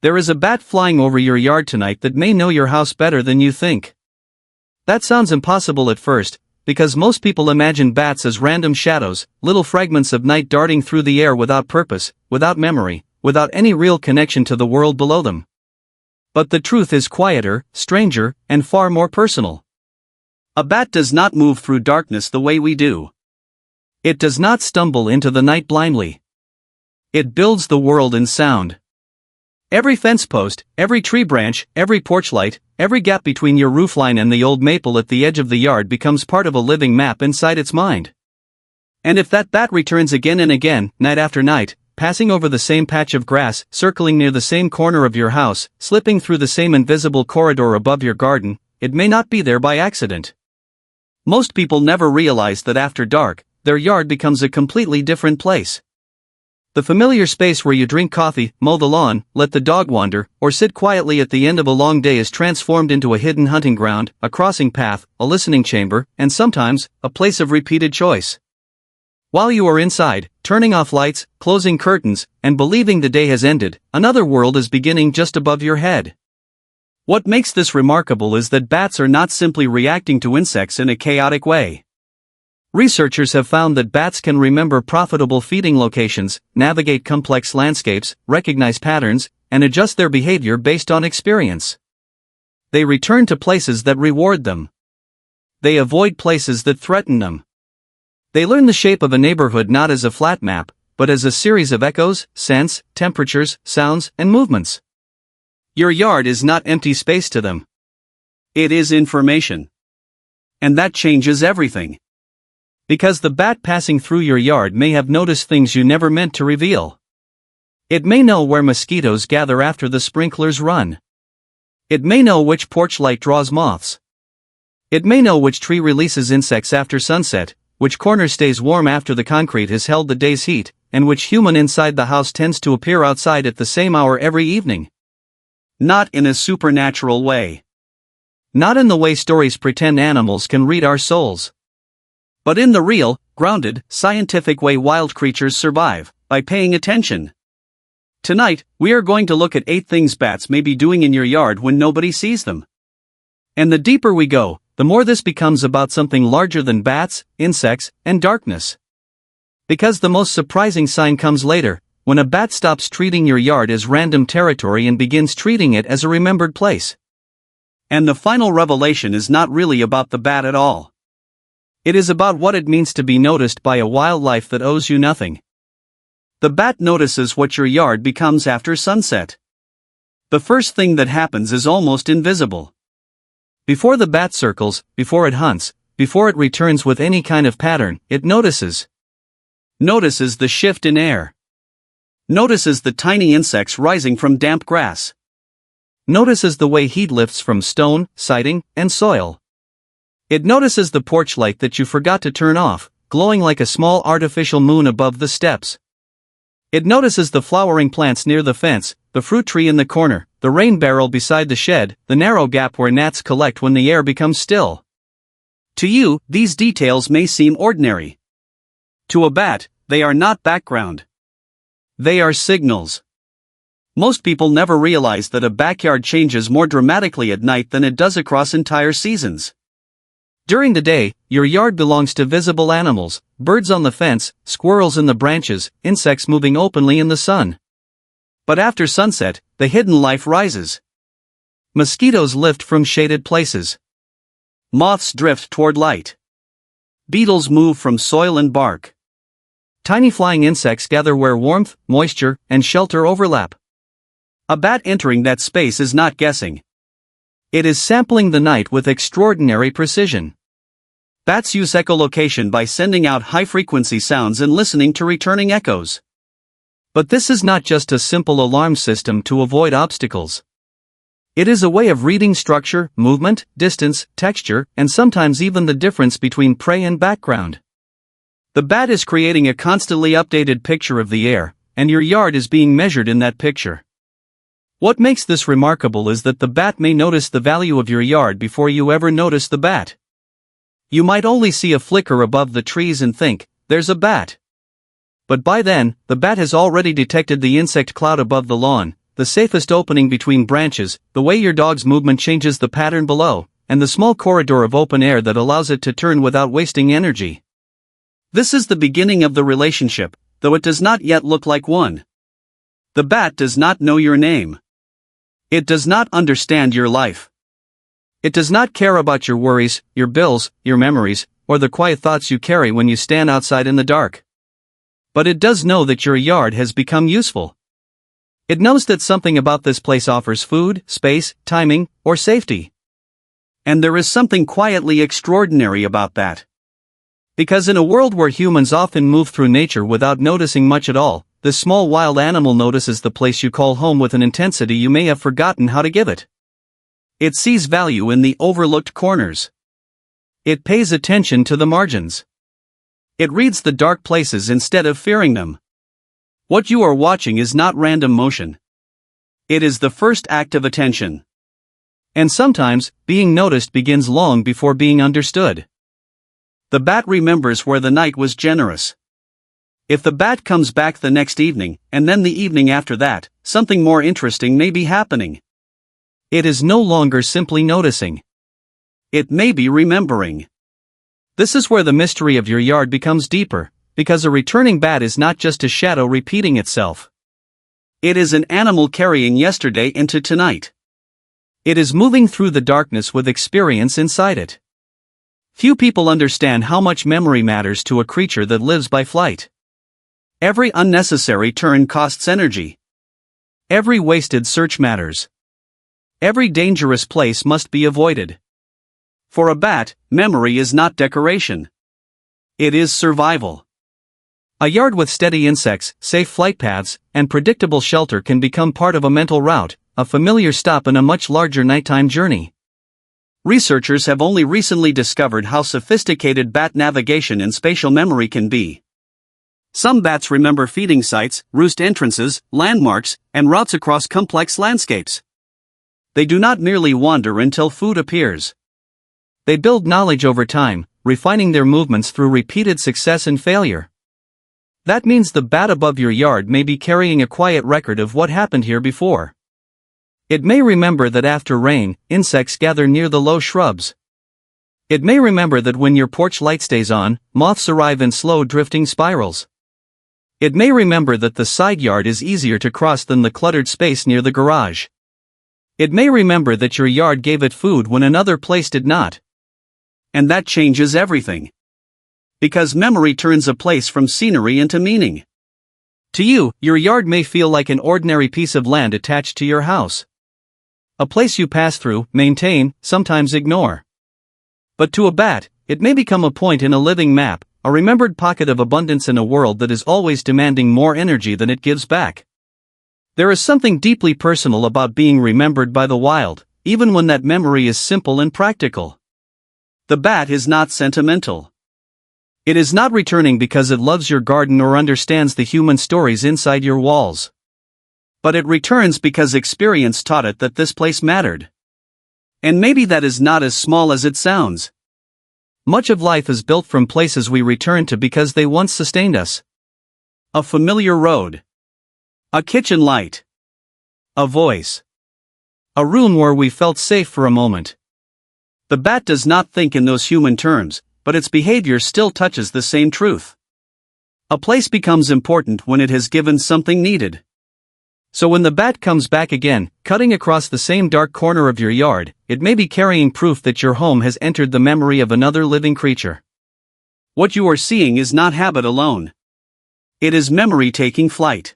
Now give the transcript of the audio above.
There is a bat flying over your yard tonight that may know your house better than you think. That sounds impossible at first, because most people imagine bats as random shadows, little fragments of night darting through the air without purpose, without memory, without any real connection to the world below them. But the truth is quieter, stranger, and far more personal. A bat does not move through darkness the way we do. It does not stumble into the night blindly. It builds the world in sound. Every fence post, every tree branch, every porch light, every gap between your roofline and the old maple at the edge of the yard becomes part of a living map inside its mind. And if that bat returns again and again, night after night, passing over the same patch of grass, circling near the same corner of your house, slipping through the same invisible corridor above your garden, it may not be there by accident. Most people never realize that after dark, their yard becomes a completely different place. The familiar space where you drink coffee, mow the lawn, let the dog wander, or sit quietly at the end of a long day is transformed into a hidden hunting ground, a crossing path, a listening chamber, and sometimes, a place of repeated choice. While you are inside, turning off lights, closing curtains, and believing the day has ended, another world is beginning just above your head. What makes this remarkable is that bats are not simply reacting to insects in a chaotic way. Researchers have found that bats can remember profitable feeding locations, navigate complex landscapes, recognize patterns, and adjust their behavior based on experience. They return to places that reward them. They avoid places that threaten them. They learn the shape of a neighborhood not as a flat map, but as a series of echoes, scents, temperatures, sounds, and movements. Your yard is not empty space to them. It is information. And that changes everything. Because the bat passing through your yard may have noticed things you never meant to reveal. It may know where mosquitoes gather after the sprinklers run. It may know which porch light draws moths. It may know which tree releases insects after sunset, which corner stays warm after the concrete has held the day's heat, and which human inside the house tends to appear outside at the same hour every evening. Not in a supernatural way. Not in the way stories pretend animals can read our souls. But in the real, grounded, scientific way wild creatures survive, by paying attention. Tonight, we are going to look at 8 things bats may be doing in your yard when nobody sees them. And the deeper we go, the more this becomes about something larger than bats, insects, and darkness. Because the most surprising sign comes later, when a bat stops treating your yard as random territory and begins treating it as a remembered place. And the final revelation is not really about the bat at all. It is about what it means to be noticed by a wildlife that owes you nothing. The bat notices what your yard becomes after sunset. The first thing that happens is almost invisible. Before the bat circles, before it hunts, before it returns with any kind of pattern, it notices. Notices the shift in air. Notices the tiny insects rising from damp grass. Notices the way heat lifts from stone, siding, and soil. It notices the porch light that you forgot to turn off, glowing like a small artificial moon above the steps. It notices the flowering plants near the fence, the fruit tree in the corner, the rain barrel beside the shed, the narrow gap where gnats collect when the air becomes still. To you, these details may seem ordinary. To a bat, they are not background. They are signals. Most people never realize that a backyard changes more dramatically at night than it does across entire seasons. During the day, your yard belongs to visible animals, birds on the fence, squirrels in the branches, insects moving openly in the sun. But after sunset, the hidden life rises. Mosquitoes lift from shaded places. Moths drift toward light. Beetles move from soil and bark. Tiny flying insects gather where warmth, moisture, and shelter overlap. A bat entering that space is not guessing. It is sampling the night with extraordinary precision. Bats use echolocation by sending out high-frequency sounds and listening to returning echoes. But this is not just a simple alarm system to avoid obstacles. It is a way of reading structure, movement, distance, texture, and sometimes even the difference between prey and background. The bat is creating a constantly updated picture of the air, and your yard is being measured in that picture. What makes this remarkable is that the bat may notice the value of your yard before you ever notice the bat. You might only see a flicker above the trees and think, there's a bat. But by then, the bat has already detected the insect cloud above the lawn, the safest opening between branches, the way your dog's movement changes the pattern below, and the small corridor of open air that allows it to turn without wasting energy. This is the beginning of the relationship, though it does not yet look like one. The bat does not know your name. It does not understand your life. It does not care about your worries, your bills, your memories, or the quiet thoughts you carry when you stand outside in the dark. But it does know that your yard has become useful. It knows that something about this place offers food, space, timing, or safety. And there is something quietly extraordinary about that. Because in a world where humans often move through nature without noticing much at all, this small wild animal notices the place you call home with an intensity you may have forgotten how to give it. It sees value in the overlooked corners. It pays attention to the margins. It reads the dark places instead of fearing them. What you are watching is not random motion. It is the first act of attention. And sometimes, being noticed begins long before being understood. The bat remembers where the night was generous. If the bat comes back the next evening, and then the evening after that, something more interesting may be happening. It is no longer simply noticing. It may be remembering. This is where the mystery of your yard becomes deeper, because a returning bat is not just a shadow repeating itself. It is an animal carrying yesterday into tonight. It is moving through the darkness with experience inside it. Few people understand how much memory matters to a creature that lives by flight. Every unnecessary turn costs energy. Every wasted search matters. Every dangerous place must be avoided. For a bat, memory is not decoration. It is survival. A yard with steady insects, safe flight paths, and predictable shelter can become part of a mental route, a familiar stop in a much larger nighttime journey. Researchers have only recently discovered how sophisticated bat navigation and spatial memory can be. Some bats remember feeding sites, roost entrances, landmarks, and routes across complex landscapes. They do not merely wander until food appears. They build knowledge over time, refining their movements through repeated success and failure. That means the bat above your yard may be carrying a quiet record of what happened here before. It may remember that after rain, insects gather near the low shrubs. It may remember that when your porch light stays on, moths arrive in slow drifting spirals. It may remember that the side yard is easier to cross than the cluttered space near the garage. It may remember that your yard gave it food when another place did not. And that changes everything. Because memory turns a place from scenery into meaning. To you, your yard may feel like an ordinary piece of land attached to your house. A place you pass through, maintain, sometimes ignore. But to a bat, it may become a point in a living map, a remembered pocket of abundance in a world that is always demanding more energy than it gives back. There is something deeply personal about being remembered by the wild, even when that memory is simple and practical. The bat is not sentimental. It is not returning because it loves your garden or understands the human stories inside your walls. But it returns because experience taught it that this place mattered. And maybe that is not as small as it sounds. Much of life is built from places we return to because they once sustained us. A familiar road. A kitchen light. A voice. A room where we felt safe for a moment. The bat does not think in those human terms, but its behavior still touches the same truth. A place becomes important when it has given something needed. So when the bat comes back again, cutting across the same dark corner of your yard, it may be carrying proof that your home has entered the memory of another living creature. What you are seeing is not habit alone. It is memory taking flight.